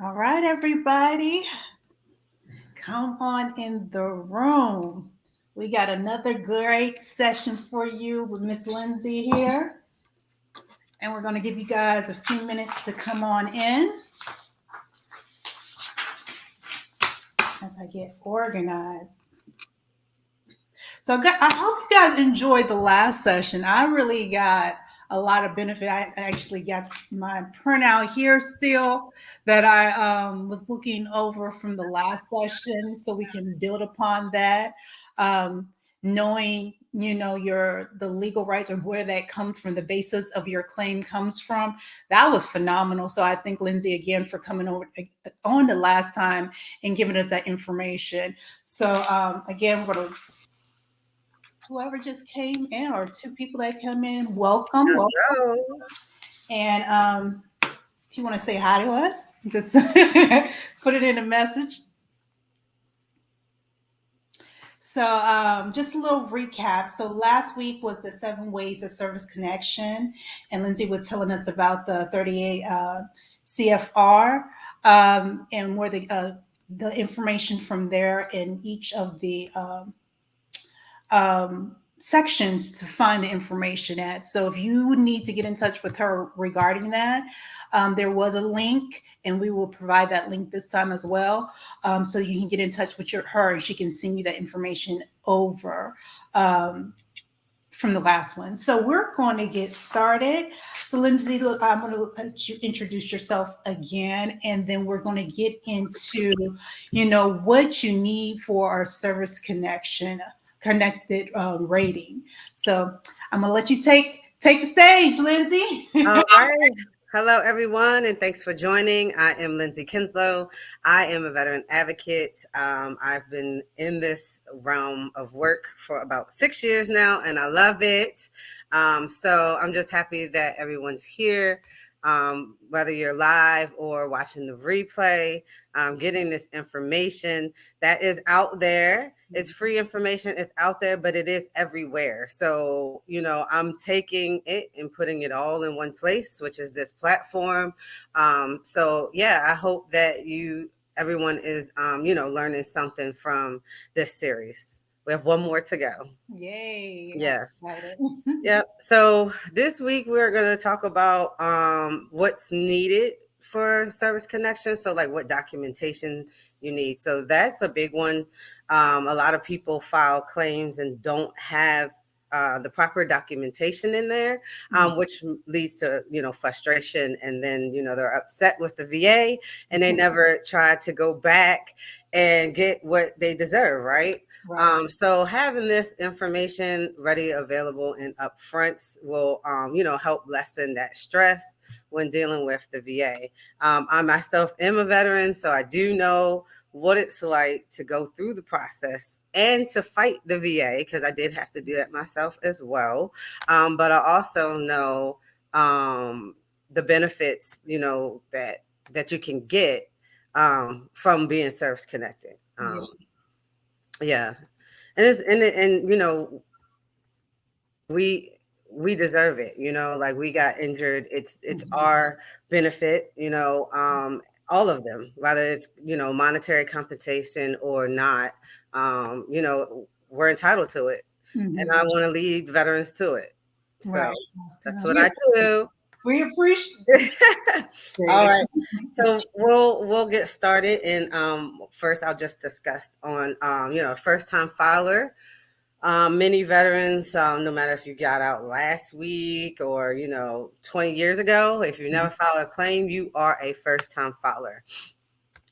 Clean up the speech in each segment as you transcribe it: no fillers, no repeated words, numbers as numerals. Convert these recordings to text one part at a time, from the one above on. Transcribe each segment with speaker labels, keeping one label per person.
Speaker 1: All right, everybody, come on in the room. We got another great session for you with Miss Lindsay here, and we're going to give you guys a few minutes to come on in as I get organized. So I hope you guys enjoyed the last session. I really got a lot of benefit. I actually got my printout here still that I was looking over from the last session, so we can build upon that. Knowing your the legal rights or where that comes from, the basis of your claim comes from. That was phenomenal. So I thank Lindsay again for coming over on the last time and giving us that information. So again, we're going to whoever just came in or two people that come in, welcome.
Speaker 2: Hello.
Speaker 1: And if you want to say hi to us, just put it in a message. So just a little recap. So last week was the 7 ways of service connection, and Lindsay was telling us about the 38 CFR and where the information from there in each of the sections to find the information at. So if you need to get in touch with her regarding that, there was a link, and we will provide that link this time as well, so you can get in touch with her and she can send you that information over. From the last one. So we're going to get started. So Lindsay, look, I'm going to let you introduce yourself again, and then we're going to get into, what you need for our service connected rating. So I'm going to let you take the stage, Lindsay.
Speaker 2: All right. Hello, everyone, and thanks for joining. I am Lindsay Kinslow. I am a veteran advocate. I've been in this realm of work for about 6 years now, and I love it. So I'm just happy that everyone's here, whether you're live or watching the replay, getting this information that is out there. It's free information. It's out there, but it is everywhere. So, I'm taking it and putting it all in one place, which is this platform. So yeah, I hope that everyone is, learning something from this series. We have one more to go.
Speaker 1: Yay.
Speaker 2: Yes. Yep. So this week we're going to talk about what's needed for service connection. So like what documentation you need. So that's a big one. A lot of people file claims and don't have the proper documentation in there, which leads to, frustration. And then, they're upset with the VA and they never try to go back and get what they deserve, right?
Speaker 1: Right.
Speaker 2: So having this information ready, available, and upfront will, help lessen that stress when dealing with the VA. I myself am a veteran, so I do know what it's like to go through the process and to fight the VA, because I did have to do that myself as well. But I also know the benefits, that you can get from being service connected. Yeah. And we deserve it, like we got injured. It's our benefit, all of them, whether it's, monetary compensation or not, we're entitled to it. And I want to lead veterans to it. So
Speaker 1: Right.
Speaker 2: that's what I do.
Speaker 1: We appreciate
Speaker 2: All
Speaker 1: it.
Speaker 2: right. So we'll get started. And first I'll just discuss on first time filer. Many veterans, no matter if you got out last week or 20 years ago, if you never filed a claim, you are a first time filer.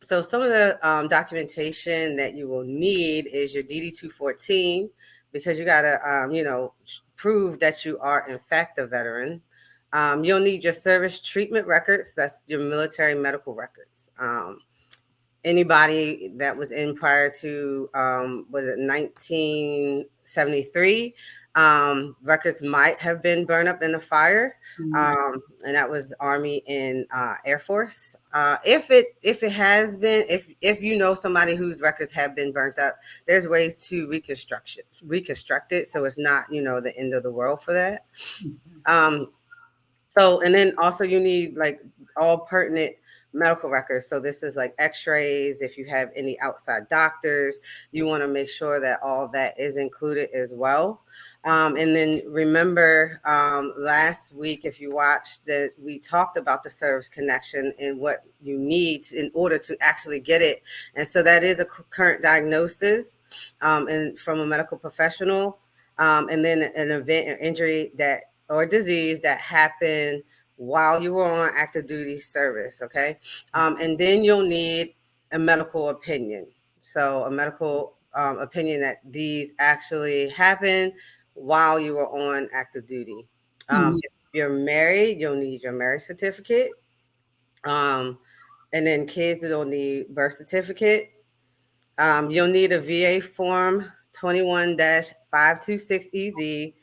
Speaker 2: So some of the documentation that you will need is your DD 214, because you got to prove that you are in fact a veteran. You'll need your service treatment records. That's your military medical records. Anybody that was in prior to was it 1973, records might have been burned up in a fire, and that was Army and Air Force. If it has been, if you know somebody whose records have been burnt up, there's ways to reconstruct it so it's not the end of the world for that. So, and then also you need like all pertinent medical records. So this is like x-rays. If you have any outside doctors, you want to make sure that all that is included as well. And then remember, last week, if you watched, that we talked about the service connection and what you need in order to actually get it. And so that is a current diagnosis, and from a medical professional, and then an event or injury that or disease that happened while you were on active duty service. Okay. And then you'll need a medical opinion. So a medical opinion that these actually happened while you were on active duty.
Speaker 1: Mhm.
Speaker 2: If you're married, you'll need your marriage certificate. Um, and then kids, you'll need birth certificate. You'll need a VA form 21-526EZ.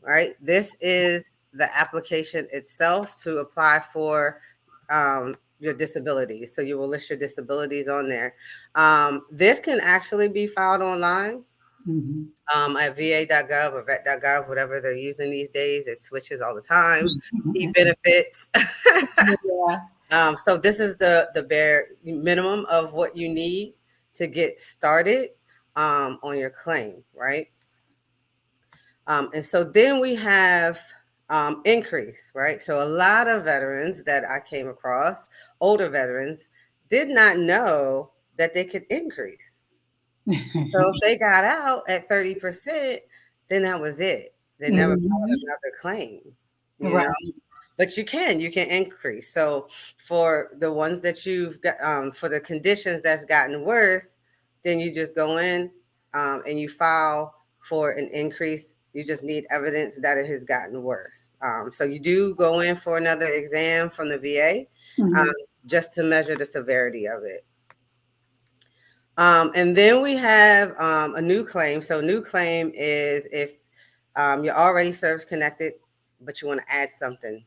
Speaker 2: Right? This is the application itself to apply for your disabilities. So you will list your disabilities on there. This can actually be filed online,
Speaker 1: Mhm.
Speaker 2: at va.gov or vet.gov, whatever they're using these days. It switches all the time. E-benefits.
Speaker 1: Yeah.
Speaker 2: So this is the bare minimum of what you need to get started on your claim, right? And so then we have increase, right? So a lot of veterans that I came across, older veterans, did not know that they could increase. So if they got out at 30%, then that was it. They never filed
Speaker 1: Mhm.
Speaker 2: another claim, you
Speaker 1: Right.
Speaker 2: know? But you can increase. So for the ones that you've got, for the conditions that's gotten worse, then you just go in, and you file for an increase. You just need evidence that it has gotten worse. So you do go in for another exam from the VA, um,
Speaker 1: Mhm.
Speaker 2: just to measure the severity of it. And then we have a new claim. So, new claim is if you're already service connected, but you want to add something.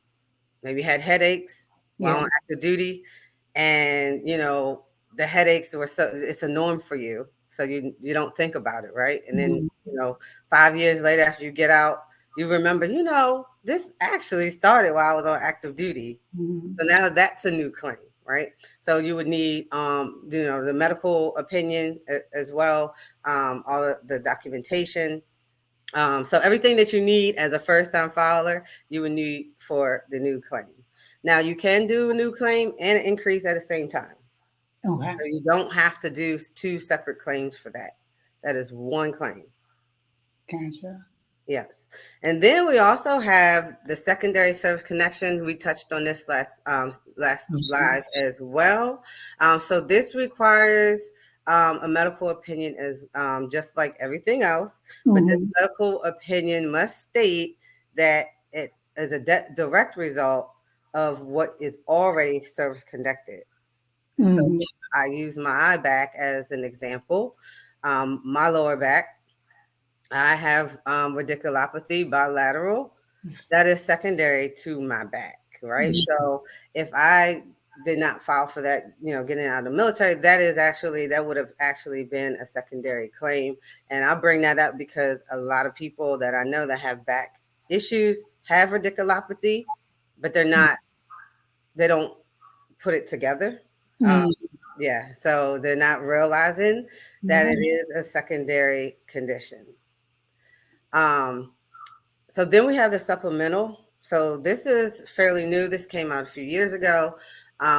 Speaker 2: Maybe you had headaches while
Speaker 1: Yeah.
Speaker 2: on active duty, and the headaches were it's a norm for you, so you don't think about it, right? And then
Speaker 1: Mhm.
Speaker 2: 5 years later, after you get out, you remember, this actually started while I was on active duty.
Speaker 1: Mhm.
Speaker 2: So now that's a new claim, right? So you would need, the medical opinion as well, all of the documentation. So everything that you need as a first-time filer, you would need for the new claim. Now you can do a new claim and an increase at the same time.
Speaker 1: Okay.
Speaker 2: So you don't have to do two separate claims for that. That is one claim.
Speaker 1: Gotcha.
Speaker 2: Yes. And then we also have the secondary service connection. We touched on this last
Speaker 1: Mhm.
Speaker 2: live as well. So this requires a medical opinion as just like everything else, but this
Speaker 1: Mhm.
Speaker 2: medical opinion must state that it is a direct result of what is already service connected. So
Speaker 1: Mhm.
Speaker 2: I use my back as an example. My lower back, I have radiculopathy bilateral. That is secondary to my back, right?
Speaker 1: Mhm.
Speaker 2: So if I did not file for that, getting out of the military, that would have actually been a secondary claim. And I bring that up because a lot of people that I know that have back issues have radiculopathy, but they don't put it together. Um,
Speaker 1: Mhm.
Speaker 2: yeah, so they're not realizing that it
Speaker 1: Yeah.
Speaker 2: is a secondary condition. Um, so then we have the supplemental. So this is fairly new. This came out a few years ago.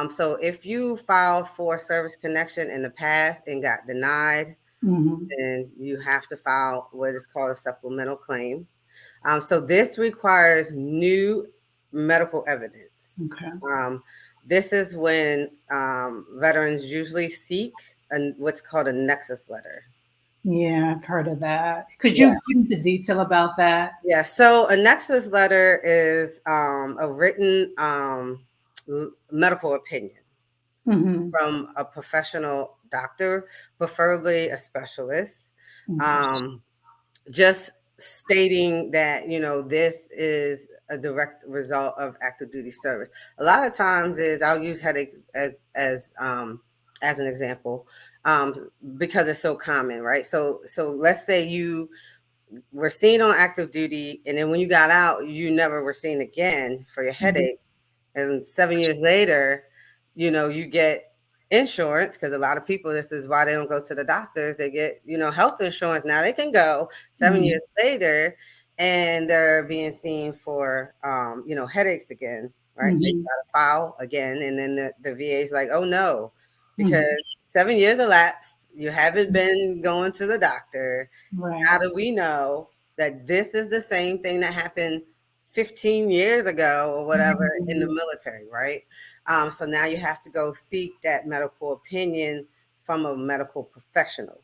Speaker 2: So if you filed for service connection in the past and got denied,
Speaker 1: Mhm.
Speaker 2: then you have to file what is called a supplemental claim. So this requires new medical evidence.
Speaker 1: Okay.
Speaker 2: This is when veterans usually seek what's called a nexus letter.
Speaker 1: Yeah, I've heard of that. Could you
Speaker 2: Yeah.
Speaker 1: give me the detail about that?
Speaker 2: Yeah, so a nexus letter is a written medical opinion
Speaker 1: Mhm.
Speaker 2: from a professional doctor, preferably a specialist,
Speaker 1: Okay.
Speaker 2: um, just stating that this is a direct result of active duty service. A lot of times is I'll use headaches as an example, because it's so common, right? So let's say you were seen on active duty, and then when you got out, you never were seen again for your
Speaker 1: Mhm.
Speaker 2: headache. and 7 years later, you get insurance, because a lot of people, this is why they don't go to the doctors. They get, health insurance. Now they can go 7 years later and they're being seen for, headaches again, right? They
Speaker 1: Mhm.
Speaker 2: try to file again. And then the VA is like, oh no, because
Speaker 1: Mhm.
Speaker 2: 7 years elapsed. You haven't been going to the doctor. How
Speaker 1: Right.
Speaker 2: do we know that this is the same thing that happened 15 years ago or whatever in the
Speaker 1: Mhm.
Speaker 2: military, right? So now you have to go seek that medical opinion from a medical professional.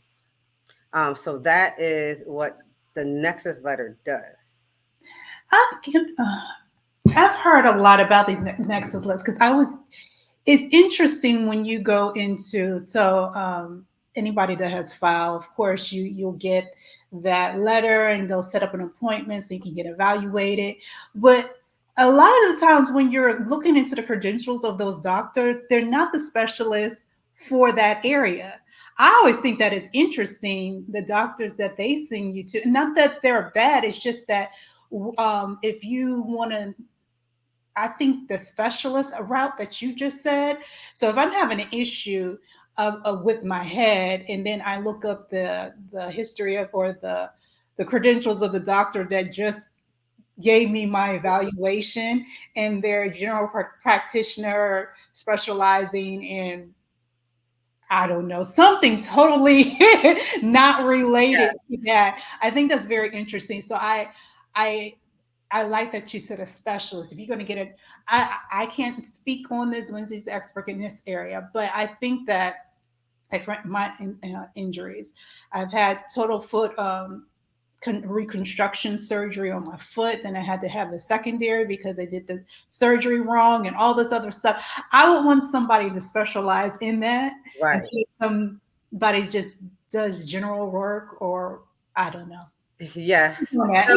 Speaker 2: So that is what the Nexus letter does.
Speaker 1: I can, I've heard a lot about the Nexus list because I was. It's interesting when you go into anybody that has filed, of course, you'll get that letter and they'll set up an appointment so you can get evaluated. But a lot of the times when you're looking into the credentials of those doctors, they're not the specialists for that area. I always think that is interesting, the doctors that they send you to. Not that they're bad, it's just that if you want to, I think the specialist route that you just said. So if I'm having an issue with my head, and then I look up the history of, or the credentials of the doctor that just gave me my evaluation, and they're a general practitioner specializing in, I don't know, something totally not related to
Speaker 2: Yes.
Speaker 1: that. I think that's very interesting. So I I like that you said a specialist. If you're going to get it, I can't speak on this. Lindsay's the expert in this area, but I think that like my injuries, I've had total foot reconstruction surgery on my foot. Then I had to have the secondary because they did the surgery wrong and all this other stuff. I would want somebody to specialize in that
Speaker 2: Right.
Speaker 1: instead of somebody just does general work, or I don't know.
Speaker 2: Yes. So
Speaker 1: That.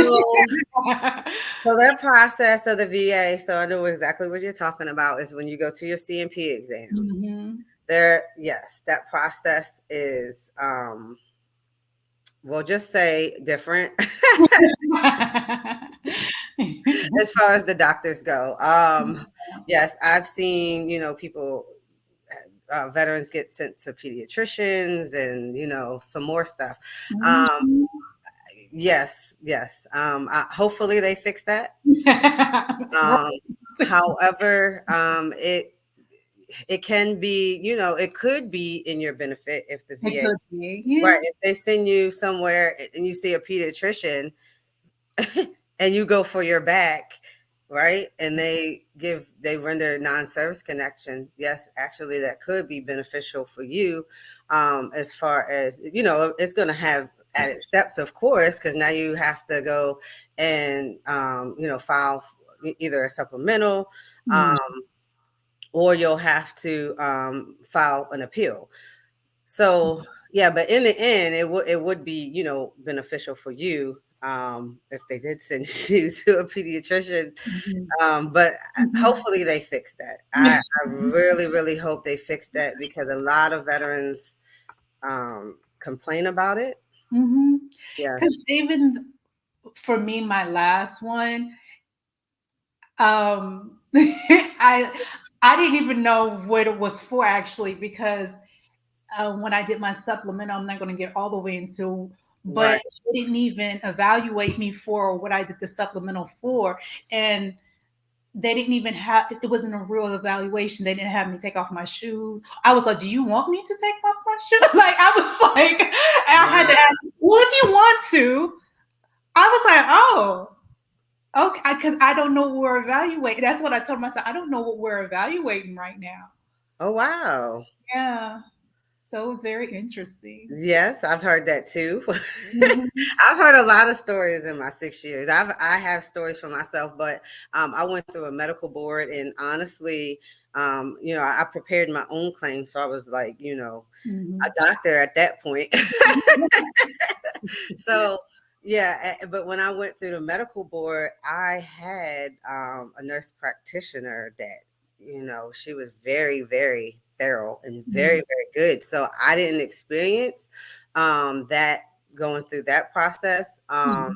Speaker 2: So that process of the VA, so I know exactly what you're talking about, is when you go to your CMP exam.
Speaker 1: Mhm.
Speaker 2: There, yes, that process is, we'll just say different as far as the doctors go. Yes, I've seen, people, veterans get sent to pediatricians and, some more stuff. Um,
Speaker 1: Mhm.
Speaker 2: yes, yes. Hopefully they fix that.
Speaker 1: Right.
Speaker 2: Um, However, it can be, it could be in your benefit if the
Speaker 1: It
Speaker 2: VA,
Speaker 1: could be, yeah.
Speaker 2: right, if they send you somewhere and you see a pediatrician and you go for your back, right, and they render non-service connection. Yes, actually, that could be beneficial for you, as far as, it's going to have added steps, of course, because now you have to go and, file either a supplemental,
Speaker 1: Mm.
Speaker 2: um, or you'll have to, file an appeal. So yeah, but in the end, it would be, beneficial for you, if they did send you to a pediatrician.
Speaker 1: Mhm.
Speaker 2: But
Speaker 1: Mhm.
Speaker 2: hopefully they fix that. I really, really hope they fix that, because a lot of veterans, complain about it.
Speaker 1: Mhm.
Speaker 2: Yes.
Speaker 1: 'Cause even for me, my last one, I didn't even know what it was for actually, because when I did my supplemental, I'm not going to get all the way into, but
Speaker 2: Right.
Speaker 1: they didn't even evaluate me for what I did the supplemental for. And they didn't even have, it wasn't a real evaluation. They didn't have me take off my shoes. I was like, do you want me to take off my shoes? Like, I was like, I had to
Speaker 2: Wow.
Speaker 1: ask, well, if you want to. I was like, oh, okay, because I don't know what we're evaluating. That's what I told myself. I don't know what we're evaluating right now.
Speaker 2: Oh wow.
Speaker 1: Yeah. So it was very interesting.
Speaker 2: Yes, I've heard that too.
Speaker 1: Mhm.
Speaker 2: I've heard a lot of stories in my 6 years. I have stories for myself, but, I went through a medical board, and honestly, I prepared my own claim, so I was like, a
Speaker 1: Mhm.
Speaker 2: doctor at that point. So yeah, but when I went through the medical board, I had, a nurse practitioner that, she was very, very thorough and very,
Speaker 1: Mhm.
Speaker 2: very good. So I didn't experience, that, going through that process.
Speaker 1: Mhm.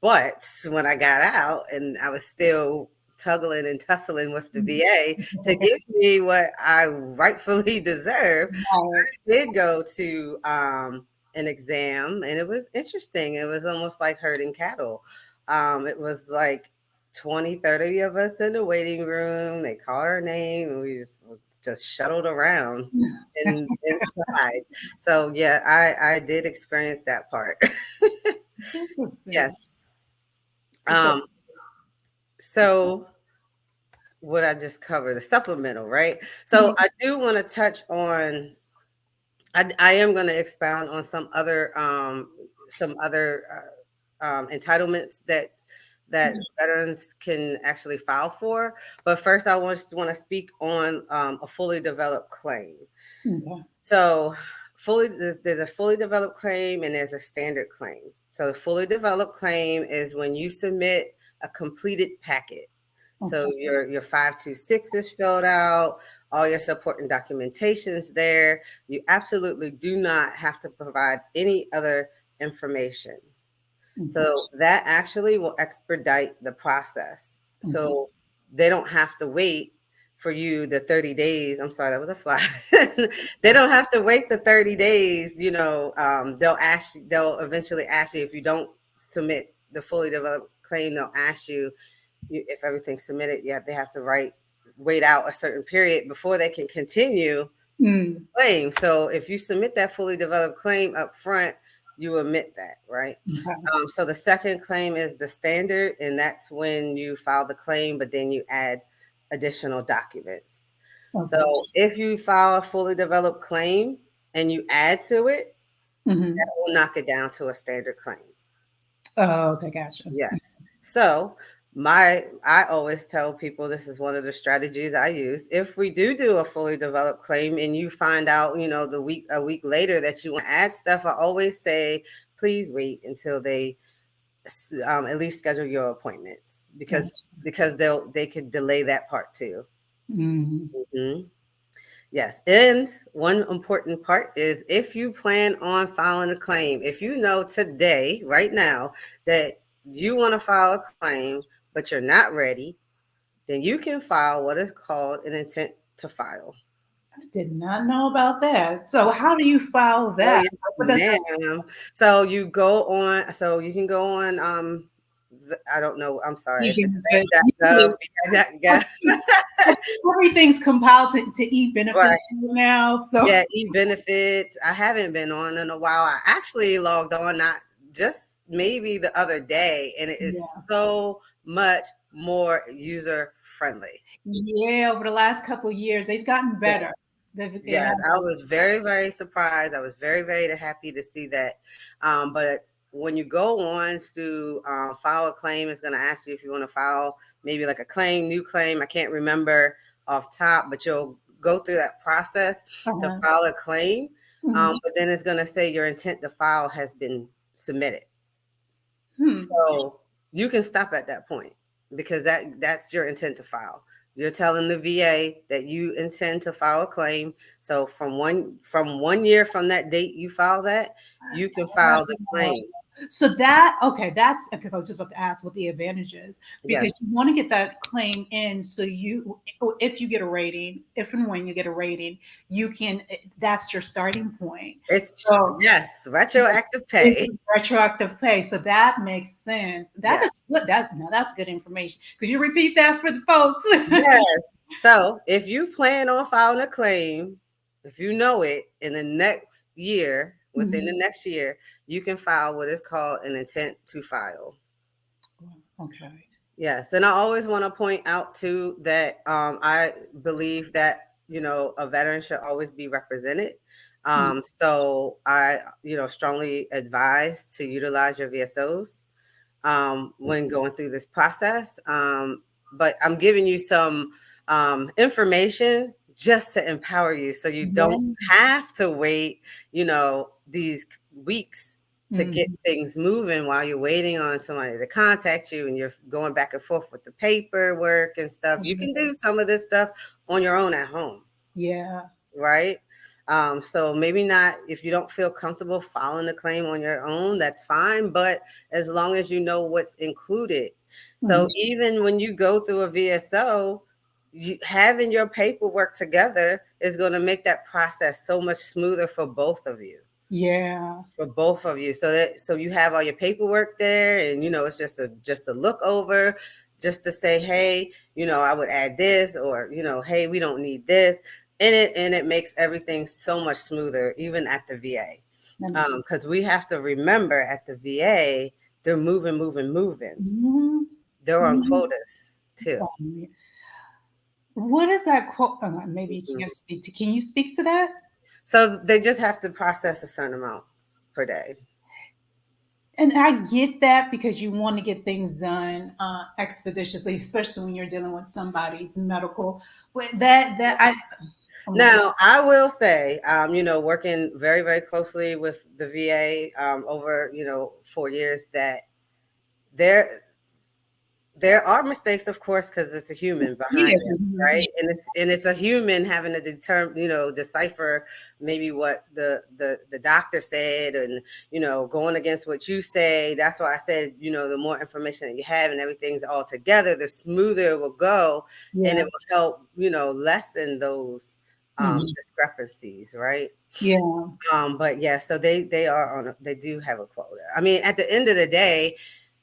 Speaker 2: But when I got out and I was still tuggling and tussling with the VA to give me what I rightfully deserve.
Speaker 1: Right.
Speaker 2: I did go to an exam, and it was interesting. It was almost like herding cattle. It was like 20, 30 of us in the waiting room. They called our name, and we just shuttled around inside. So yeah, I did experience that part.
Speaker 1: Interesting.
Speaker 2: Yes.
Speaker 1: So,
Speaker 2: Um, so what I just covered, the supplemental, right? So I do want to touch on. I am going to expound on some other entitlements that veterans can actually file for. But first, I want to speak on a fully developed claim.
Speaker 1: okay.
Speaker 2: So, there's a fully developed claim and there's a standard claim. So, a fully developed claim is when you submit a completed packet. So
Speaker 1: Okay.
Speaker 2: your 526 is filled out, all your supporting documentation is there. You absolutely do not have to provide any other information.
Speaker 1: Okay.
Speaker 2: So that actually will expedite the process.
Speaker 1: Okay.
Speaker 2: So they don't have to wait for you the 30 days. I'm sorry, that was a fly. They don't have to wait the 30 days. They'll eventually ask you if you don't submit the fully developed claim, they'll ask you if everything's submitted. Yeah, they have to wait out a certain period before they can continue
Speaker 1: Mm.
Speaker 2: claim. So if you submit that fully developed claim up front, you admit that, right?
Speaker 1: Okay.
Speaker 2: So the second claim is the standard, and that's when you file the claim, but then you add additional documents.
Speaker 1: Okay.
Speaker 2: So if you file a fully developed claim and you add to it,
Speaker 1: Hmm.
Speaker 2: that will knock it down to a standard claim.
Speaker 1: Oh, okay. Gotcha.
Speaker 2: Yes. So I always tell people this is one of the strategies I use. If we do a fully developed claim and you find out, a week later that you want to add stuff, I always say, please wait until they at least schedule your appointments
Speaker 1: Gotcha.
Speaker 2: because they could delay that part too.
Speaker 1: Mm.
Speaker 2: Mhm. Yes. And one important part is if you plan on filing a claim, if you know today, right now, that you want to file a claim, but you're not ready, then you can file what is called an intent to file.
Speaker 1: I did not know about that. So, how do you file
Speaker 2: Oh,
Speaker 1: that?
Speaker 2: yes,
Speaker 1: What does that?
Speaker 2: ma'am. So you can go on, I don't know, I'm sorry if it's
Speaker 1: Vegan, but
Speaker 2: vet.gov. Yeah,
Speaker 1: everything's compiled to eat
Speaker 2: right.
Speaker 1: benefits now. So,
Speaker 2: Yeah, e-benefits. I haven't been on in a while. I actually logged on not just maybe the other day, and it is
Speaker 1: yeah.
Speaker 2: so much more user friendly.
Speaker 1: Yeah, over the last couple of years, they've gotten better.
Speaker 2: Yes.
Speaker 1: They've
Speaker 2: Yes,
Speaker 1: gotten
Speaker 2: I was very, very surprised. I was very, very happy to see that. But when you go on to file a claim, it's going to ask you if you want to file maybe like a claim, new claim. I can't remember off top, but you'll go through that process to
Speaker 1: uh-huh.
Speaker 2: file a claim.
Speaker 1: Mhm.
Speaker 2: But then it's going to say your intent to file has been submitted.
Speaker 1: Hmm.
Speaker 2: So you can stop at that point because that's your intent to file. You're telling the VA that you intend to file a claim. So from 1 year from that date you file that, you can file the claim.
Speaker 1: So that okay, that's because I was just about to ask what the advantage is because
Speaker 2: Yes,
Speaker 1: you want to get that claim in so you if you get a rating, if and when you get a rating, you can that's your starting point.
Speaker 2: it's
Speaker 1: So
Speaker 2: yes, retroactive
Speaker 1: it's
Speaker 2: pay.
Speaker 1: retroactive pay, so that makes sense. That
Speaker 2: Yes,
Speaker 1: is good. That now that's good information. Could you repeat that for the folks?
Speaker 2: yes. So if you plan on filing a claim, if you know it in the next year, within the
Speaker 1: Mhm.
Speaker 2: next year, you can file what is called an intent to file.
Speaker 1: Okay.
Speaker 2: Yes, and I always want to point out too that I believe that a veteran should always be represented.
Speaker 1: Mm.
Speaker 2: So I strongly advise to utilize your VSOs when going through this process. But I'm giving you some information just to empower you, so you
Speaker 1: Yeah.
Speaker 2: don't have to wait these weeks to get
Speaker 1: Mhm.
Speaker 2: things moving while you're waiting on somebody to contact you and you're going back and forth with the paperwork and stuff. You can do some of this stuff on your own at home,
Speaker 1: Yeah.
Speaker 2: right? So maybe not if you don't feel comfortable filing a claim on your own, that's fine. But as long as you know what's included. So
Speaker 1: Mhm.
Speaker 2: even when you go through a VSO, having your paperwork together is going to make that process so much smoother for both of you.
Speaker 1: Yeah.
Speaker 2: For both of you, so you have all your paperwork there, and it's just a look over, just to say, hey, I would add this, or hey, we don't need this, and it makes everything so much smoother, even at the VA,
Speaker 1: That makes
Speaker 2: because we have to remember at the VA they're moving.
Speaker 1: Mhm.
Speaker 2: They're on
Speaker 1: Mhm.
Speaker 2: quotas too.
Speaker 1: What is that quote? Maybe you
Speaker 2: Mhm.
Speaker 1: can't speak to. Can you speak to that?
Speaker 2: So they just have to process a certain amount per day.
Speaker 1: And I get that because you want to get things done expeditiously, especially when you're dealing with somebody's medical. But oh my God.
Speaker 2: Now, I will say, working very, very closely with the VA over, 4 years, that there there are mistakes, of course, because it's a human behind
Speaker 1: Yeah.
Speaker 2: it, right? And it's a human having to determine, decipher maybe what the doctor said, and going against what you say. That's why I said, the more information that you have and everything's all together, the smoother it will go, and
Speaker 1: Yeah.
Speaker 2: it will help, lessen those
Speaker 1: Mhm.
Speaker 2: discrepancies, right?
Speaker 1: Yeah.
Speaker 2: But yeah, so they do have a quota. I mean, at the end of the day,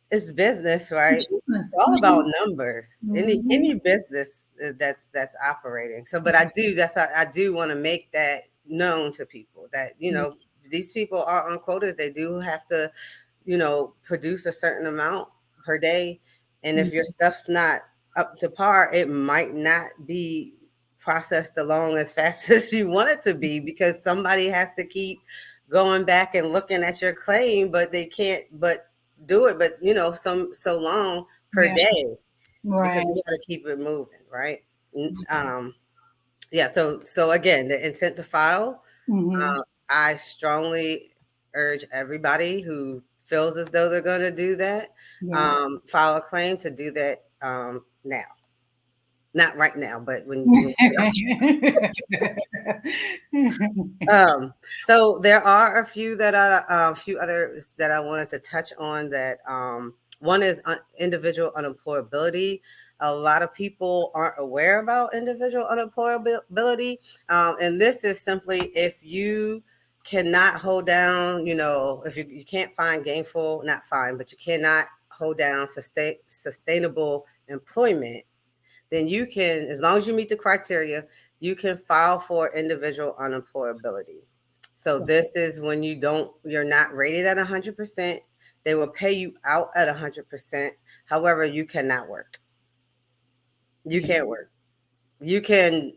Speaker 2: it's business, right?
Speaker 1: Business.
Speaker 2: It's all about
Speaker 1: Mhm.
Speaker 2: numbers. Any
Speaker 1: Mhm.
Speaker 2: business that's operating. So, but I do want to make that known to people that
Speaker 1: Yeah.
Speaker 2: these people are on quotas. They do have to produce a certain amount per day, and if your stuff's not up to par, it might not be processed along as fast as you want it to be, because somebody has to keep going back and looking at your claim, but they can't but do it but some so long per
Speaker 1: Yeah.
Speaker 2: day, because
Speaker 1: Right.
Speaker 2: you got to keep it moving, right? Yeah, so again, the intent to file,
Speaker 1: Hmm.
Speaker 2: I strongly urge everybody who feels as though they're going to do that,
Speaker 1: Yeah.
Speaker 2: file a claim, to do that now. Not right now, but when so there are a few others that I wanted to touch on. That one is individual unemployability. A lot of people aren't aware about individual unemployability, and this is simply if you cannot hold down, if you can't find gainful, not find, but you cannot hold down sustainable employment, then you can, as long as you meet the criteria, you can file for individual unemployability. So this is when you're not rated at 100%. They will pay you out at 100%. However, you cannot work. You
Speaker 1: Yeah.
Speaker 2: can't work. You can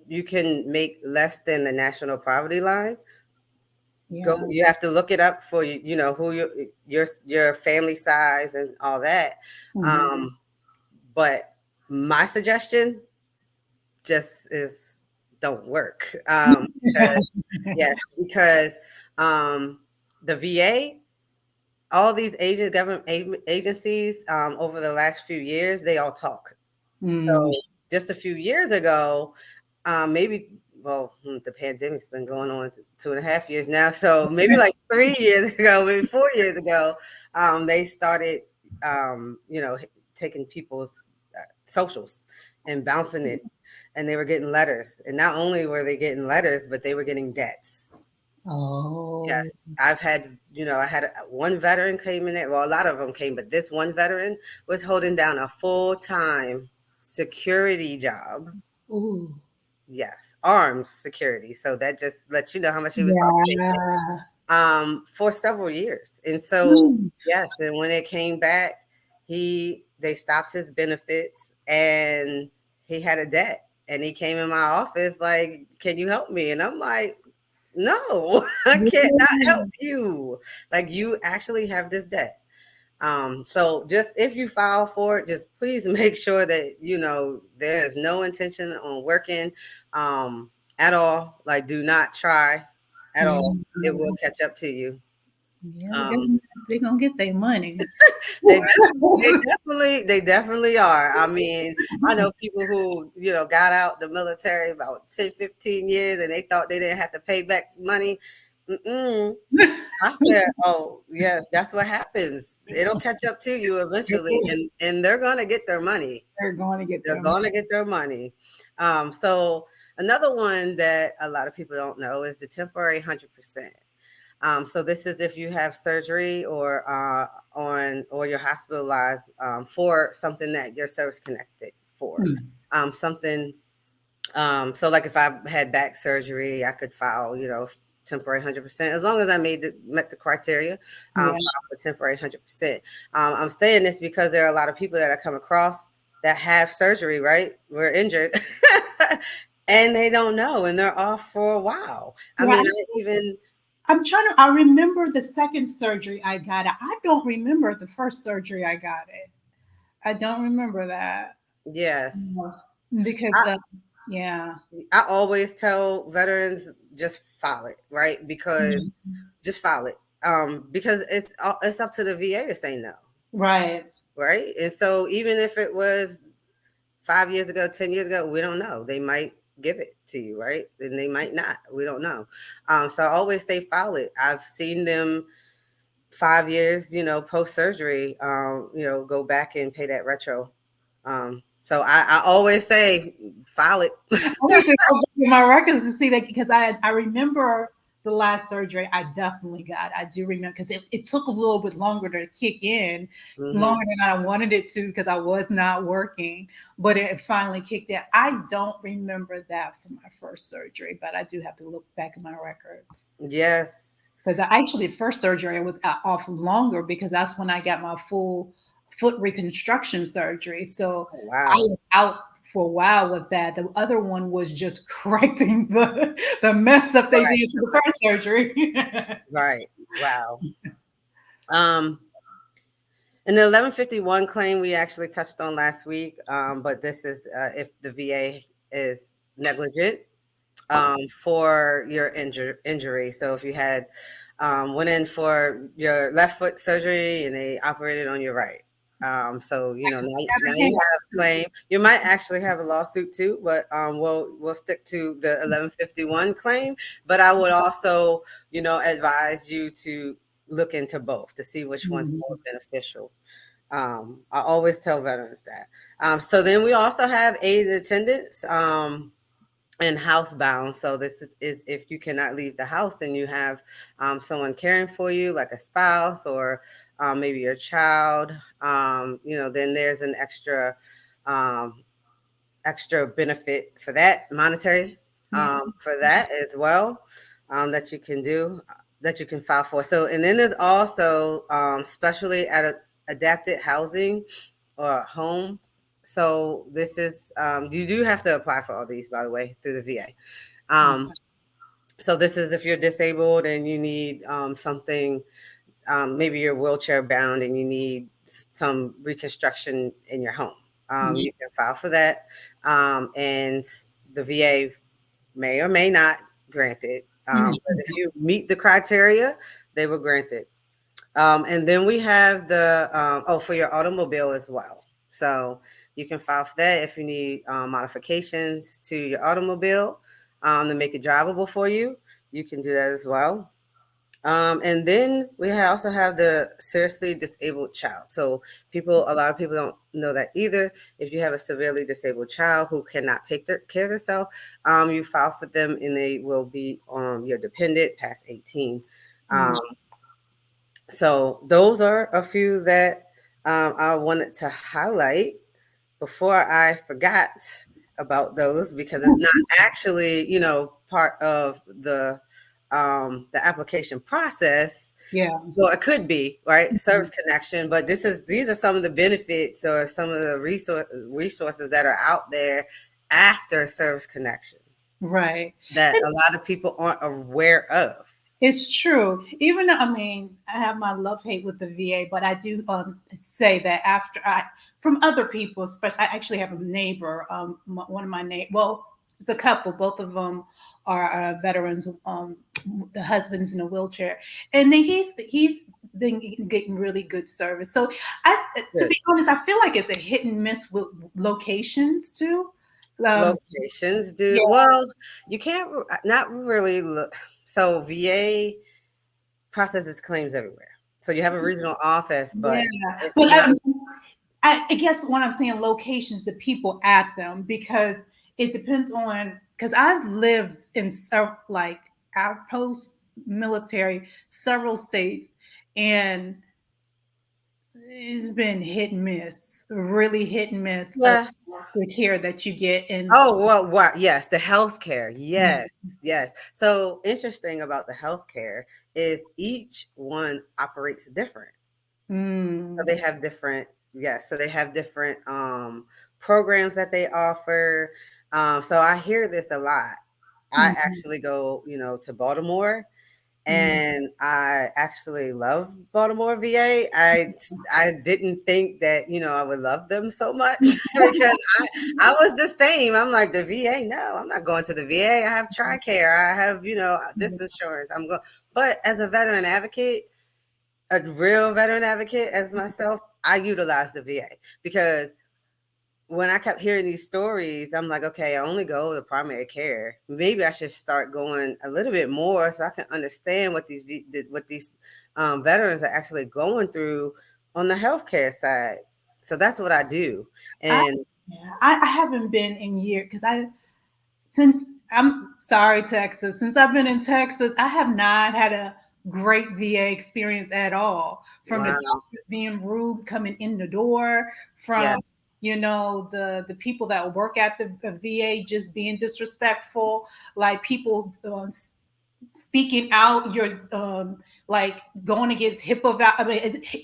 Speaker 2: make less than the national poverty line.
Speaker 1: Yeah.
Speaker 2: You have to look it up for who your family size and all that.
Speaker 1: Mhm.
Speaker 2: Um, but my suggestion just is don't work. Yes, because the VA, all these government agencies, over the last few years, they all talk.
Speaker 1: Mm.
Speaker 2: So just a few years ago, maybe, well, the pandemic's been going on 2.5 years now. So maybe like 3 years ago, maybe 4 years ago, they started, taking people's socials and bouncing it, and they were getting letters. And not only were they getting letters, but they were getting debts.
Speaker 1: Oh.
Speaker 2: Yes, I had one veteran came in there. Well, a lot of them came, but this one veteran was holding down a full-time security job.
Speaker 1: Ooh.
Speaker 2: Yes, armed security. So that just lets you know how much he was probably making,
Speaker 1: Yeah.
Speaker 2: for several years. And so,
Speaker 1: Mm.
Speaker 2: yes, and when it came back, they stopped his benefits, and he had a debt. And he came in my office like, "Can you help me?" And I'm like, "No, I can't not help
Speaker 1: Mm.
Speaker 2: you. Like, you actually have this debt." So just if you file for it, just please make sure that there is no intention on working at all. Like, do not try at all. It will
Speaker 1: Mhm.
Speaker 2: catch up to you.
Speaker 1: Yeah, the
Speaker 2: Um,
Speaker 1: government, they're gonna get their money.
Speaker 2: they definitely are. I mean, I know people who, got out the military about 10, 15 years and they thought they didn't have to pay back money. Mm-mm. I said, oh, yes, that's what happens. It'll catch up to you eventually, and they're going to get their money.
Speaker 1: They're going to get
Speaker 2: They're
Speaker 1: their money.
Speaker 2: going to get their money. So another one that a lot of people don't know is the temporary 100%. So this is if you have surgery or you're hospitalized for something that you're service connected for. Something so like if I had back surgery, I could file, temporary 100% as long as I met the criteria.
Speaker 1: Yeah.
Speaker 2: File for temporary 100%. I'm saying this because there are a lot of people that I come across that have surgery, right? We're injured. And they don't know, and they're off for a while. I
Speaker 1: Yeah,
Speaker 2: mean,
Speaker 1: I remember the second surgery I got. I don't remember the first surgery I got it. I don't remember that.
Speaker 2: yes.
Speaker 1: Yeah. Because,
Speaker 2: I,
Speaker 1: yeah.
Speaker 2: I always tell veterans just file it, right? Because
Speaker 1: Mhm.
Speaker 2: just file it. Because it's up to the VA to say no,
Speaker 1: Right.
Speaker 2: right? And so even if it was 5 years ago, 10 years ago, we don't know. They might give it to you, right? And they might not. We don't know. So I always say file it. I've seen them 5 years, post surgery, go back and pay that retro. So I always say file it.
Speaker 1: I need to go back in my records to see that because I remember the last surgery I definitely got. I do remember because it took a little bit longer to kick in,
Speaker 2: Hmm.
Speaker 1: longer than I wanted it to because I was not working, but it finally kicked in. I don't remember that from my first surgery, but I do have to look back in my records.
Speaker 2: Yes.
Speaker 1: Because I actually first surgery I was off longer because that's when I got my full foot reconstruction surgery. So
Speaker 2: Oh,
Speaker 1: I
Speaker 2: wow.
Speaker 1: was out for a while with that. The other one was just correcting the mess up they
Speaker 2: Right.
Speaker 1: did for the first surgery.
Speaker 2: Right. Wow. Um, and the 1151 claim we actually touched on last week, but this is if the VA is negligent for your injury. So if you had went in for your left foot surgery and they operated on your right. So now you have a claim. You might actually have a lawsuit too, but we'll stick to the 1151 claim. But I would also advise you to look into both to see which one's more
Speaker 1: Mhm.
Speaker 2: beneficial. I always tell veterans that. So then we also have aid attendants. And housebound. So this is if you cannot leave the house and you have someone caring for you, like a spouse or maybe your child. Then there's an um, extra benefit for that, monetary
Speaker 1: Yeah.
Speaker 2: for that as well, that you can do, that you can file for. So, and then there's also specially adapted housing or home. So this is you do have to apply for all these, by the way, through the VA. So this is if you're disabled and you need something, maybe you're wheelchair bound and you need some reconstruction in your home.
Speaker 1: Yeah.
Speaker 2: You can file for that, and the VA may or may not grant it. But if you meet the criteria, they will grant it. And then we have for your automobile as well. So you can file for that if you need modifications to your automobile to make it drivable for you. You can do that as well. And then we also have the seriously disabled child. So a lot of people don't know that either. If you have a severely disabled child who cannot take care of themselves, you file for them and they will be your dependent past 18. Um, so those are a few that I wanted to highlight before I forgot about those because it's not actually, part of the application process.
Speaker 1: Yeah.
Speaker 2: Well, it could be, right? Service connection, but these are some of the benefits or some of the resources that are out there after service connection
Speaker 1: Right.
Speaker 2: that a lot of people aren't aware of.
Speaker 1: It's true. Even though, I mean, I have my love hate with the VA, but I do say that from other people, especially, I actually have a neighbor, one of my well, It's a couple. Both of them are veterans. The husband's in a wheelchair, and then he's been getting really good service. So, to
Speaker 2: Good.
Speaker 1: be honest, I feel like it's a hit and miss with locations too.
Speaker 2: Locations
Speaker 1: Yeah,
Speaker 2: do well. You can't not really look. So VA processes claims everywhere. So you have a regional office,
Speaker 1: yeah.
Speaker 2: but it's
Speaker 1: But
Speaker 2: not.
Speaker 1: I guess when I'm saying locations, the people at them, because it depends on, because I've lived in like outpost military, several states, and it's been hit and miss, really hit and miss of
Speaker 2: Yes.
Speaker 1: the care that you get. And
Speaker 2: Oh, well, what? Yes, the healthcare. Yes, yes. So interesting about the healthcare is each one operates different. So
Speaker 1: mm,
Speaker 2: they have different, yes. So they have different programs that they offer. So I hear this a lot. I
Speaker 1: mm,
Speaker 2: actually go, to Baltimore,
Speaker 1: mm,
Speaker 2: and I actually love Baltimore, VA. I didn't think that I would love them so much because I was the same. I'm like the VA. No, I'm not going to the VA. I have TRICARE. I have this insurance. I'm going. But as a veteran advocate, a real veteran advocate as myself, I utilize the VA because when I kept hearing these stories, I'm like, okay, I only go to primary care. Maybe I should start going a little bit more so I can understand what these veterans are actually going through on the healthcare side. So that's what I do.
Speaker 1: I,
Speaker 2: And
Speaker 1: yeah, I haven't been in years because since I'm sorry, Texas, since I've been in Texas, I have not had a great VA experience at all. From the
Speaker 2: wow,
Speaker 1: doctors being rude coming in the door, from
Speaker 2: yes,
Speaker 1: the people that work at the VA just being disrespectful, like people speaking out your like going against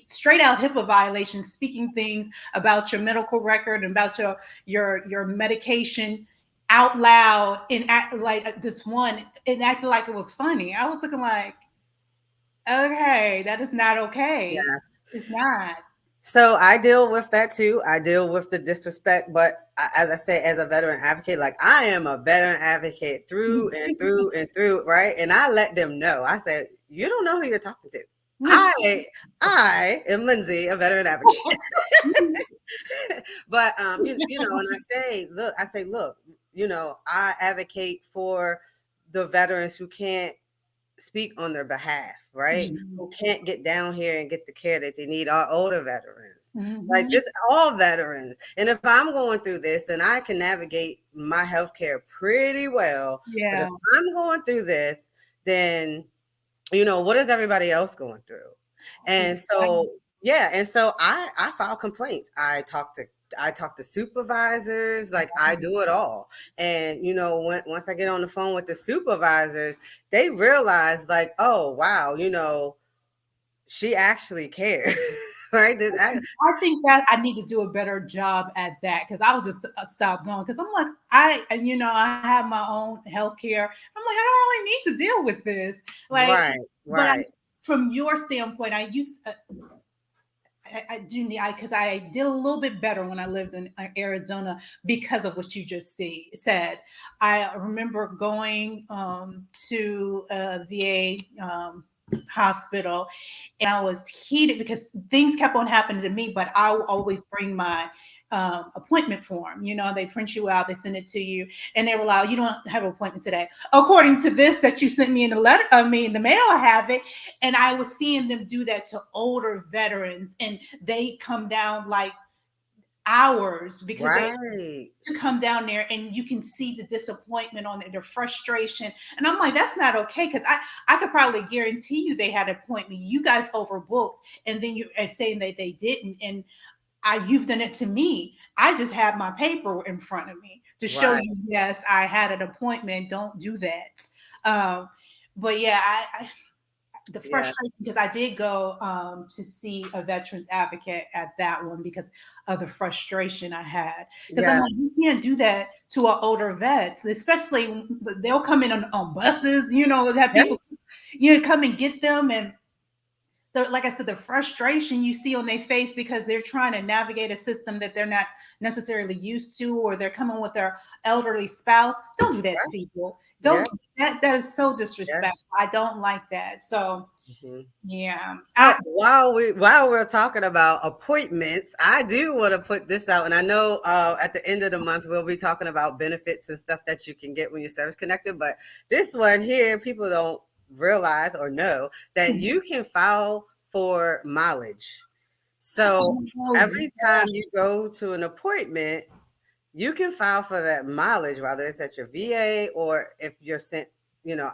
Speaker 1: straight out HIPAA violations, speaking things about your medical record and about your medication out loud and act like this one and acting like it was funny. I was looking like, okay, that is not okay.
Speaker 2: yes.
Speaker 1: It's not.
Speaker 2: So I deal with that too. I deal with the disrespect, but as I say, as a veteran advocate, like I am a veteran advocate through and through and through, right? And I let them know. I said, you don't know who you're talking to. I am Lindsay, a veteran advocate. But and I say, look, I advocate for the veterans who can't speak on their behalf, right? Who can't get down here and get the care that they need, our older veterans, like
Speaker 1: Mhm.
Speaker 2: just all veterans. And if I'm going through this and I can navigate my healthcare pretty well, but if
Speaker 1: Yeah.
Speaker 2: I'm going through this, then what is everybody else going through? And so yeah, and so I file complaints. I talk to supervisors, like I do it all. And once I get on the phone with the supervisors, they realize like, oh wow, she actually cares. Right?
Speaker 1: I think that I need to do a better job at that because I was just stop going because I'm like I have my own health care. I'm like I don't really need to deal with this. Like,
Speaker 2: Right,
Speaker 1: but
Speaker 2: right.
Speaker 1: from your standpoint, I do need because I did a little bit better when I lived in Arizona because of what you just said. I remember going to a VA hospital and I was heated because things kept on happening to me, but I will always bring my appointment form. They print you out, they send it to you, and they were like, "You don't have an appointment today, according to this that you sent me in the letter. I mean, the mail. I have it." And I was seeing them do that to older veterans, and they come down like hours because they
Speaker 2: Right.
Speaker 1: to come down there and you can see the disappointment on their frustration. And I'm like, that's not okay. Cause I could probably guarantee you they had an appointment. You guys overbooked and then you are saying that they didn't. And you've done it to me. I just have my paper in front of me to show
Speaker 2: Right.
Speaker 1: you, yes, I had an appointment. Don't do that. Um, but yeah, the
Speaker 2: Yeah.
Speaker 1: frustration because I did go to see a veterans advocate at that one because of the frustration I had. Because I'm like, you
Speaker 2: Yes.
Speaker 1: can't do that to our older vets, especially they'll come in on buses. They have people,
Speaker 2: Yes.
Speaker 1: come and get them, and like I said, the frustration you see on their face because they're trying to navigate a system that they're not necessarily used to, or they're coming with their elderly spouse. Don't do that to people.
Speaker 2: Yeah.
Speaker 1: Don't that is so
Speaker 2: Yeah.
Speaker 1: disrespectful. I don't like that. So yeah.
Speaker 2: So while we're talking about appointments, I do want to put this out, and I know at the end of the month we'll be talking about benefits and stuff that you can get when you're service connected. But this one here, people don't realize or know that you can file for mileage. So every time you go to an appointment, you can file for that mileage, whether it's at your VA or if you're sent,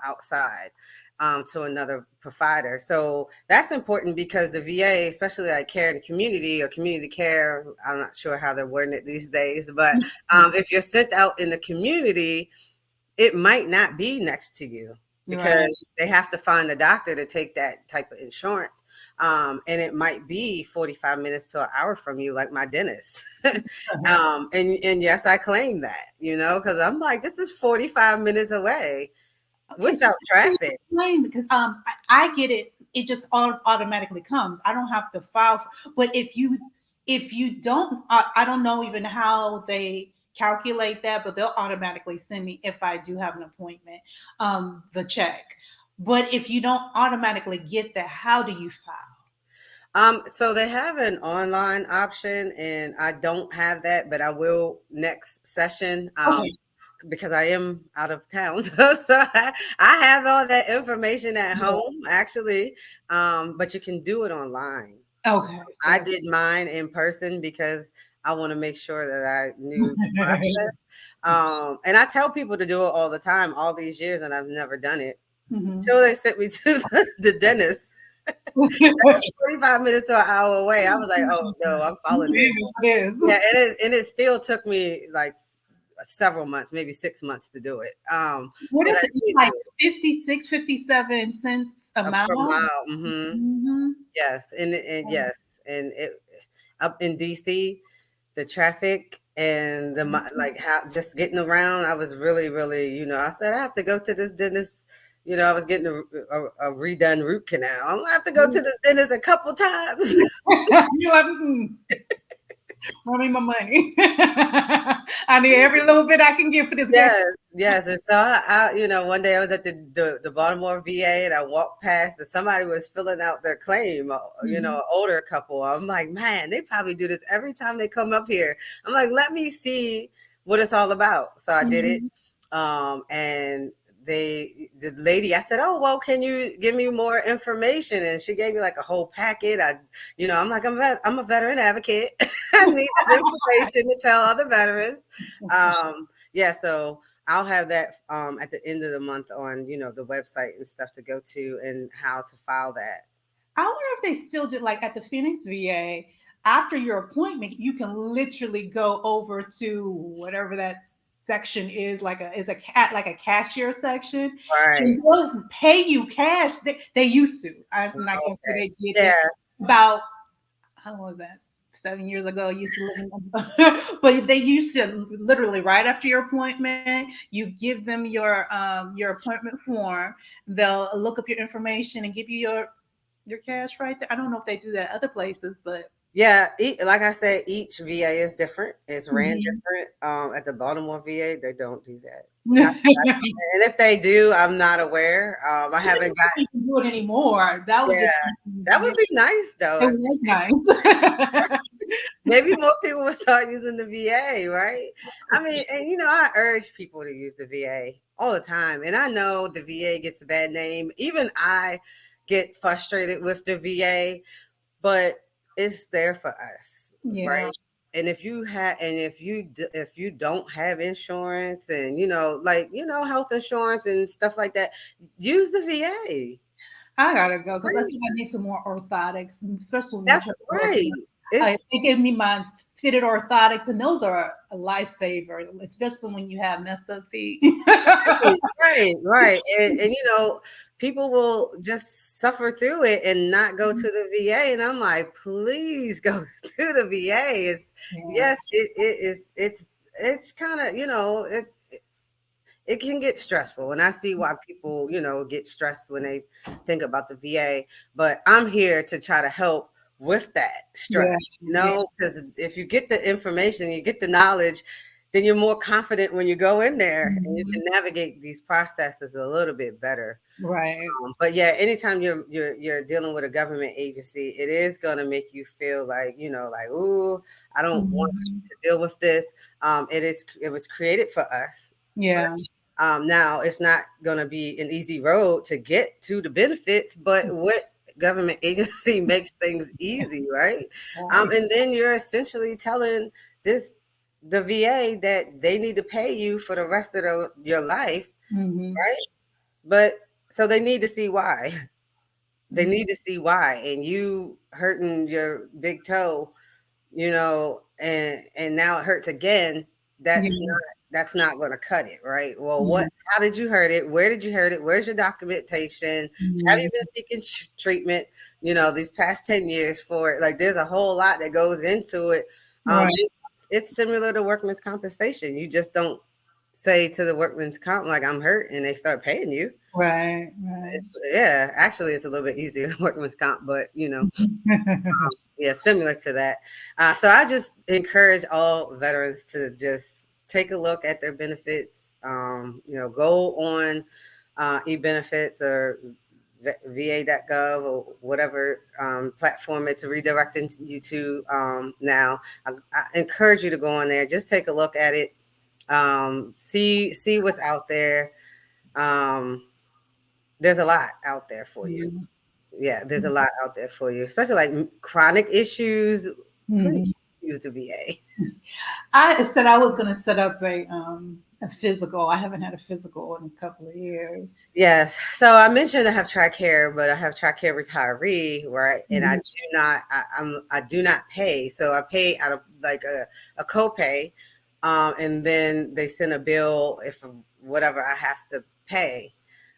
Speaker 2: outside to another provider. So that's important because the VA, especially like care in the community or community care, I'm not sure how they're wording it these days, but if you're sent out in the community, it might not be next to you because they have to find a doctor to take that type of insurance. And it might be 45 minutes to an hour from you, like my dentist. And yes, I claim that, because I'm like, this is 45 minutes away without traffic.
Speaker 1: Because I get it. It just automatically comes. I don't have to file. But if you don't, I don't know even how they calculate that, but they'll automatically send me if I do have an appointment, the check. But if you don't automatically get that, how do you file?
Speaker 2: So they have an online option, and I don't have that, but I will next session. Because I am out of town. So I have all that information at home, actually. But you can do it online.
Speaker 1: Okay.
Speaker 2: I did mine in person because I want to make sure that I knew the process. And I tell people to do it all the time, all these years, and I've never done it. Until they sent me to the dentist. 45 minutes to an hour away. I was like, oh no, I'm following it. Yeah, and it still took me like several months, maybe 6 months to do it.
Speaker 1: What is it? Like 56, 57 cents a mile?
Speaker 2: Per mile. Yes. And yes. And it up in DC, the traffic and the like how just getting around, I was really, really, I said I have to go to this dentist. I was getting a redone root canal. I'm gonna have to go to the dentist a couple times.
Speaker 1: You're like, Run me my money. I need every little bit I can get for this.
Speaker 2: Yes. And so I one day I was at the Baltimore VA and I walked past and somebody was filling out their claim, an older couple. I'm like, man, they probably do this every time they come up here. I'm like, let me see what it's all about. So I did it. And the lady, I said, oh, well, can you give me more information? And she gave me like a whole packet. I'm like, I'm a veteran advocate. I need this information to tell other veterans. So I'll have that at the end of the month on, the website and stuff to go to and how to file that.
Speaker 1: I wonder if they still do, like at the Phoenix VA, after your appointment, you can literally go over to whatever that section is, like a cashier section.
Speaker 2: Right.
Speaker 1: And they'll pay you cash. They used to. I'm not gonna say they did it about, how was that? 7 years ago, used to live but they used to literally right after your appointment, you give them your appointment form. They'll look up your information and give you your cash right there. I don't know if they do that other places, but
Speaker 2: yeah, like I said, each VA is different. It's ran different. At the Baltimore VA, they don't do that. And if they do, I'm not aware. I haven't got
Speaker 1: to do it anymore. That would
Speaker 2: that would be nice though.
Speaker 1: It was nice.
Speaker 2: Maybe more people would start using the VA, right? I mean, and I urge people to use the VA all the time. And I know the VA gets a bad name. Even I get frustrated with the VA, but it's there for us, right? And if you don't have insurance and health insurance and stuff like that, use the VA.
Speaker 1: I gotta go because I think I need some more orthotics, especially
Speaker 2: that's right.
Speaker 1: They give me my fitted orthotics, and those are a lifesaver, especially when you have messed up feet.
Speaker 2: Right. And people will just suffer through it and not go to the VA. And I'm like, please go to the VA. Yes, it is. It's kind of, it can get stressful. And I see why people, get stressed when they think about the VA. But I'm here to try to help with that stress,
Speaker 1: Yeah. Yeah.
Speaker 2: because if you get the information, you get the knowledge, then you're more confident when you go in there and you can
Speaker 1: Mhm.
Speaker 2: navigate these processes a little bit better.
Speaker 1: Right.
Speaker 2: But yeah, anytime you're dealing with a government agency, it is gonna make you feel like, like, ooh, I don't want
Speaker 1: Mhm.
Speaker 2: to deal with this. It was created for us.
Speaker 1: Yeah.
Speaker 2: Now it's not gonna be an easy road to get to the benefits, but what government agency makes things easy, right?
Speaker 1: Right.
Speaker 2: And then you're essentially telling this the VA that they need to pay you for the rest of your life,
Speaker 1: Mhm.
Speaker 2: right? But so they need to see why. They
Speaker 1: Mhm.
Speaker 2: need to see why. And you hurting your big toe, and now it hurts again. That's
Speaker 1: Yeah.
Speaker 2: not that's not going to cut it, right? Well,
Speaker 1: Yeah.
Speaker 2: how did you hurt it? Where did you hurt it? Where's your documentation? Have you
Speaker 1: Mhm.
Speaker 2: been seeking treatment, these past 10 years for it? Like, there's a whole lot that goes into it.
Speaker 1: Right.
Speaker 2: It's similar to workman's compensation. You just don't say to the workman's comp, like, I'm hurt, and they start paying you.
Speaker 1: Right. Right.
Speaker 2: Yeah, actually, it's a little bit easier to work with comp, but yeah, similar to that. So I just encourage all veterans to just take a look at their benefits. Go on e-benefits or va.gov or whatever platform it's redirecting you to now. I encourage you to go on there, just take a look at it, see what's out there. Um, there's a lot out there for you.
Speaker 1: Mhm.
Speaker 2: Yeah, there's a lot out there for you, especially like chronic issues. Please
Speaker 1: Mhm.
Speaker 2: use the VA.
Speaker 1: I said I was going to set up a physical. I haven't had a physical in a couple of years.
Speaker 2: Yes. So I mentioned I have TRICARE, but I have TRICARE retiree, right? And I
Speaker 1: Mhm.
Speaker 2: do not, I do not pay. So I pay out of like a copay, and then they send a bill if whatever I have to pay.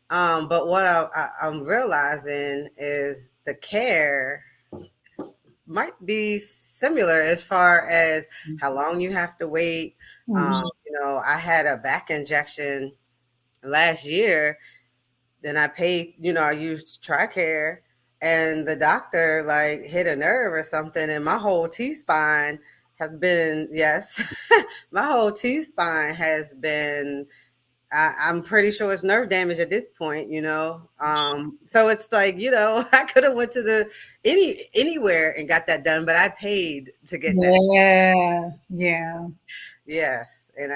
Speaker 2: But what I'm realizing is the care might be similar as far as how long you have to wait.
Speaker 1: Mhm.
Speaker 2: I had a back injection last year, then I paid, I used TRICARE, and the doctor like hit a nerve or something, and my whole T spine has been, yes, my whole T spine has been, I'm pretty sure it's nerve damage at this point, So it's like, I could have went to anywhere and got that done, but I paid to get that.
Speaker 1: Yeah. Yeah.
Speaker 2: Yes, and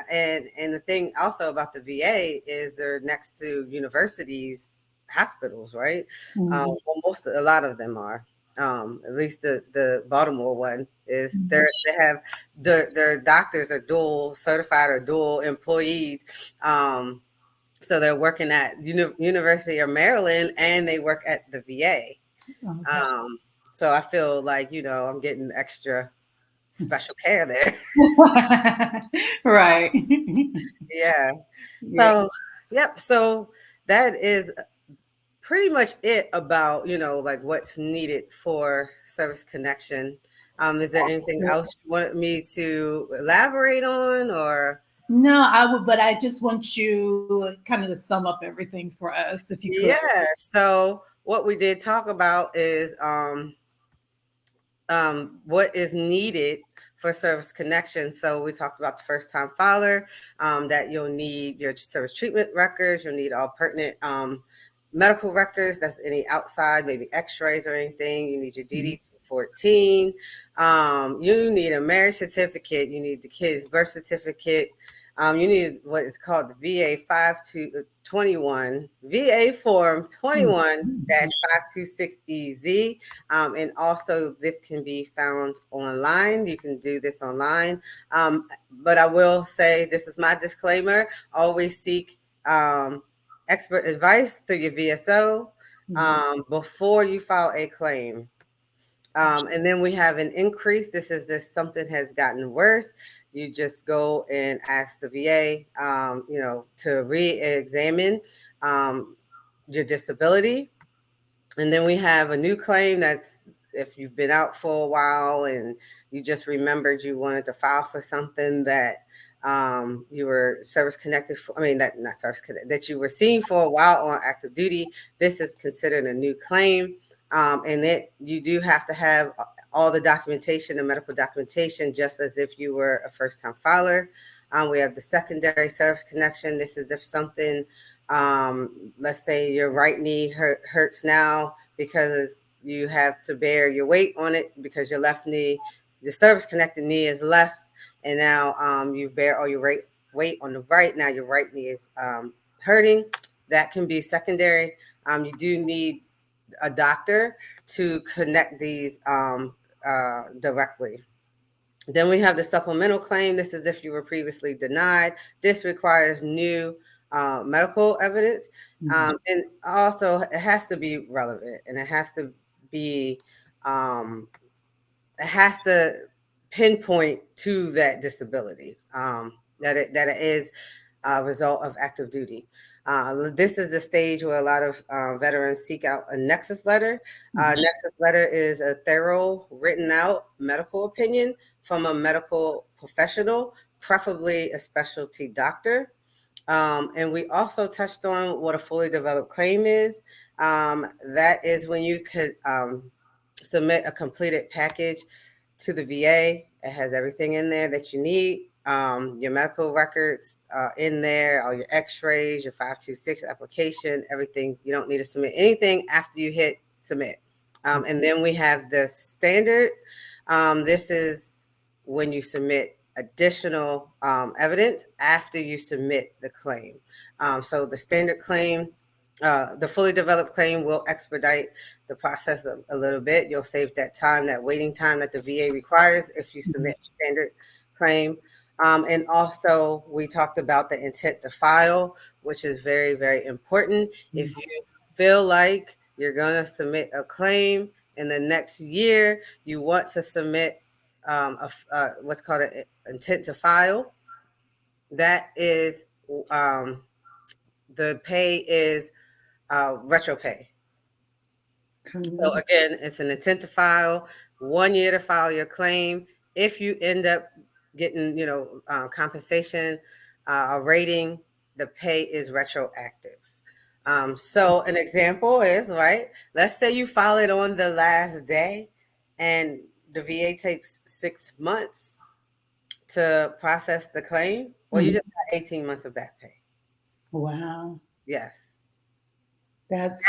Speaker 2: the thing also about the VA is they're next to universities, hospitals, right?
Speaker 1: Mhm.
Speaker 2: Well, a lot of them are. At least the Baltimore one is.
Speaker 1: Mhm.
Speaker 2: They have their doctors are dual certified or dual employed. So they're working at University of Maryland and they work at the VA.
Speaker 1: Okay.
Speaker 2: Um, so I feel like I'm getting extra special care there.
Speaker 1: Right.
Speaker 2: Yeah.
Speaker 1: Yeah.
Speaker 2: So, yep. So that is pretty much it about, like what's needed for service connection. Is there anything else you wanted me to elaborate on or?
Speaker 1: No, I would, but I just want you kind of to sum up everything for us, if you could.
Speaker 2: Yeah. So what we did talk about is what is needed for service connection. So we talked about the first time filer, that you'll need your service treatment records, you'll need all pertinent medical records, that's any outside, maybe x-rays or anything. You need your
Speaker 1: Mhm.
Speaker 2: DD-14. You need a marriage certificate, you need the kid's birth certificate. You need what is called the VA 521, VA form 21-526EZ. And also, this can be found online. You can do this online. But I will say, this is my disclaimer, always seek expert advice through your VSO
Speaker 1: Mhm.
Speaker 2: before you file a claim. And then we have an increase. This is if something has gotten worse. You just go and ask the VA, to re-examine your disability. And then we have a new claim that's if you've been out for a while and you just remembered you wanted to file for something that you were service connected for, I mean, that not service connected, that you were seen for a while on active duty. This is considered a new claim. And that you do have to have all the documentation, the medical documentation, just as if you were a first time filer. We have the secondary service connection. This is if something, let's say your right knee hurts now because you have to bear your weight on it because your left knee, the service connected knee is left, and now you bear all your weight on the right. Now your right knee is hurting. That can be secondary. You do need a doctor to connect these directly. Then we have the supplemental claim. This is if you were previously denied. This requires new medical evidence. And also, it has to be relevant, and it has to be, um, it has to pinpoint to that disability, that it is a result of active duty. This is the stage where a lot of veterans seek out a nexus letter. Nexus letter is a thorough, written out medical opinion from a medical professional, preferably a specialty doctor. And we also touched on what a fully developed claim is. That is when you could submit a completed package to the VA. It has everything in there that you need. Your medical records in there, all your x-rays, your 526 application, everything. You don't need to submit anything after you hit submit. And then we have the standard. This is when you submit additional evidence after you submit the claim. So the standard claim, the fully developed claim will expedite the process a little bit. You'll save that time, that waiting time that the VA requires if you submit a standard claim. And also, we talked about the intent to file, which is very, very important. If you feel like you're going to submit a claim in the next year, you want to submit what's called an intent to file. That is, the pay is retro pay. So again, it's an intent to file, 1 year to file your claim. If you end up getting, compensation, a rating, the pay is retroactive. So an example is, right, let's say you file it on the last day and the VA takes 6 months to process the claim. Well, you just got 18 months of back pay.
Speaker 1: Wow.
Speaker 2: Yes.
Speaker 1: That's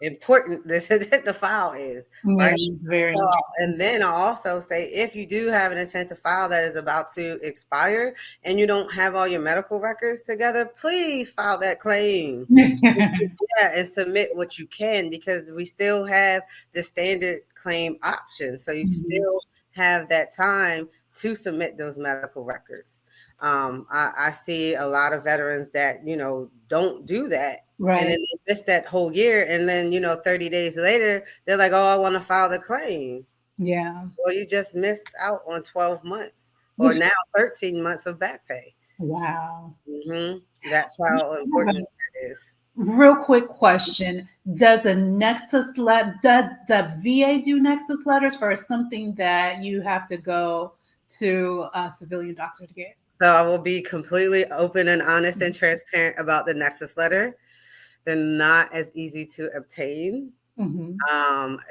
Speaker 2: Important this the file is,
Speaker 1: yeah,
Speaker 2: right?
Speaker 1: very
Speaker 2: So, and then I'll also say, if you do have an intent to file that is about to expire and you don't have all your medical records together, please file that claim. Yeah, and submit what you can, because we still have the standard claim option. So you still have that time to submit those medical records. I see a lot of veterans that, don't do that.
Speaker 1: right.
Speaker 2: And then they miss that whole year. And then, 30 days later, they're like, oh, I want to file the claim.
Speaker 1: Yeah.
Speaker 2: Well, you just missed out on 12 months or now 13 months of back pay.
Speaker 1: Wow.
Speaker 2: That's how important that is.
Speaker 1: Real quick question. Does does the VA do nexus letters, or is something that you have to go to a civilian doctor to get?
Speaker 2: So I will be completely open and honest and transparent about the nexus letter. They're not as easy to obtain,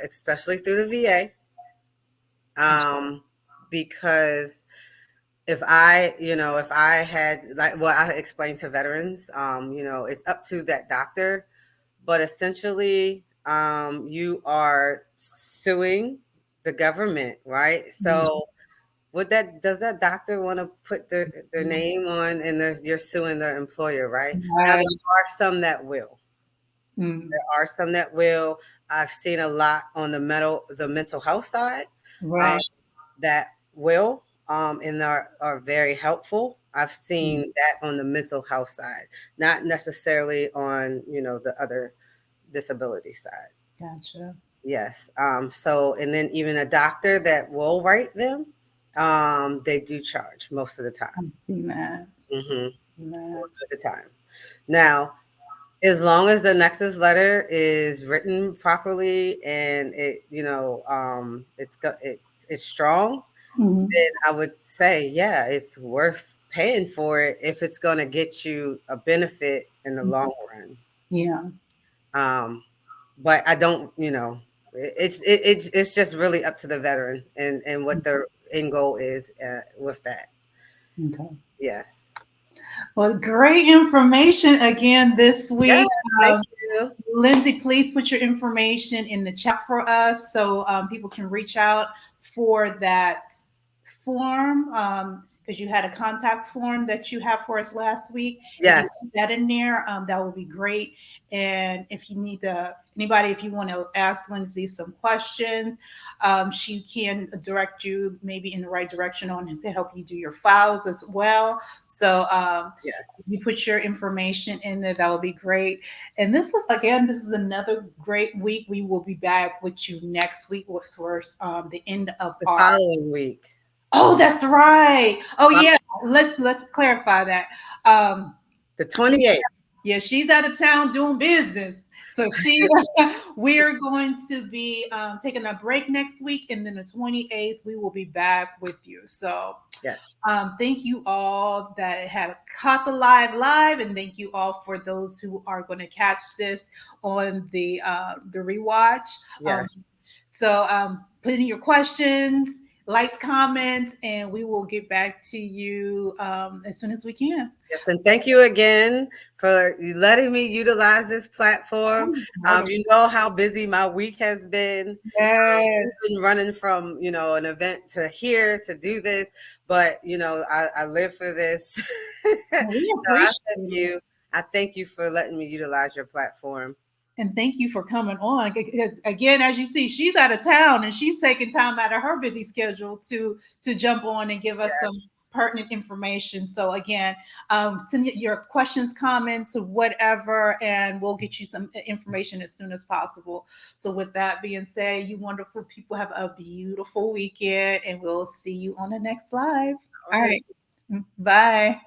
Speaker 2: especially through the VA. Because if I had, like what I explained to veterans, it's up to that doctor, but essentially, you are suing the government, right? So does that doctor want to put their name on, and you're suing their employer, right? Now, there are some that will. There are some that will. I've seen a lot on the mental health side,
Speaker 1: Right.
Speaker 2: that will, and are very helpful. I've seen that on the mental health side, not necessarily on, the other disability side.
Speaker 1: Gotcha.
Speaker 2: Yes. So, and then even a doctor that will write them, they do charge most of the time.
Speaker 1: I've seen that.
Speaker 2: Most of the time. Now, as long as the nexus letter is written properly and it's strong,
Speaker 1: Mhm.
Speaker 2: then I would say, yeah, it's worth paying for it if it's going to get you a benefit in the long run.
Speaker 1: Yeah.
Speaker 2: Um, but I don't, it's just really up to the veteran and what their end goal is with that.
Speaker 1: Okay.
Speaker 2: Yes.
Speaker 1: Well, great information again this
Speaker 2: Yeah.
Speaker 1: week.
Speaker 2: Thank
Speaker 1: Um,
Speaker 2: you.
Speaker 1: Lindsay, please put your information in the chat for us so people can reach out for that form because you had a contact form that you have for us last week. If you
Speaker 2: Yes.
Speaker 1: put that in there, that would be great. And if you need anybody, if you want to ask Lindsay some questions, she can direct you maybe in the right direction on to help you do your files as well. So if
Speaker 2: Yes.
Speaker 1: you put your information in there, that would be great. And this is another great week. We will be back with you next week with the end of
Speaker 2: The
Speaker 1: our.
Speaker 2: following week.
Speaker 1: Oh, that's right. Oh yeah. Let's clarify that. Um,
Speaker 2: The 28th.
Speaker 1: yeah, she's out of town doing business. So we're going to be taking a break next week, and then the 28th we will be back with you. So
Speaker 2: Yes.
Speaker 1: thank you all that had caught the live, and thank you all for those who are going to catch this on the rewatch. Um,
Speaker 2: Yes.
Speaker 1: so put in your questions, likes, comments, and we will get back to you as soon as we can.
Speaker 2: Yes, and thank you again for letting me utilize this platform. You know how busy my week has been.
Speaker 1: Yes.
Speaker 2: We've been running from an event to here to do this, but I live for this. So
Speaker 1: We
Speaker 2: I
Speaker 1: appreciate
Speaker 2: thank
Speaker 1: it.
Speaker 2: you. I thank you for letting me utilize your platform.
Speaker 1: And thank you for coming on. Because again, as you see, she's out of town and she's taking time out of her busy schedule to jump on and give us some pertinent information. So again, send your questions, comments, whatever, and we'll get you some information as soon as possible. So with that being said, you wonderful people have a beautiful weekend, and we'll see you on the next live. All right. Bye.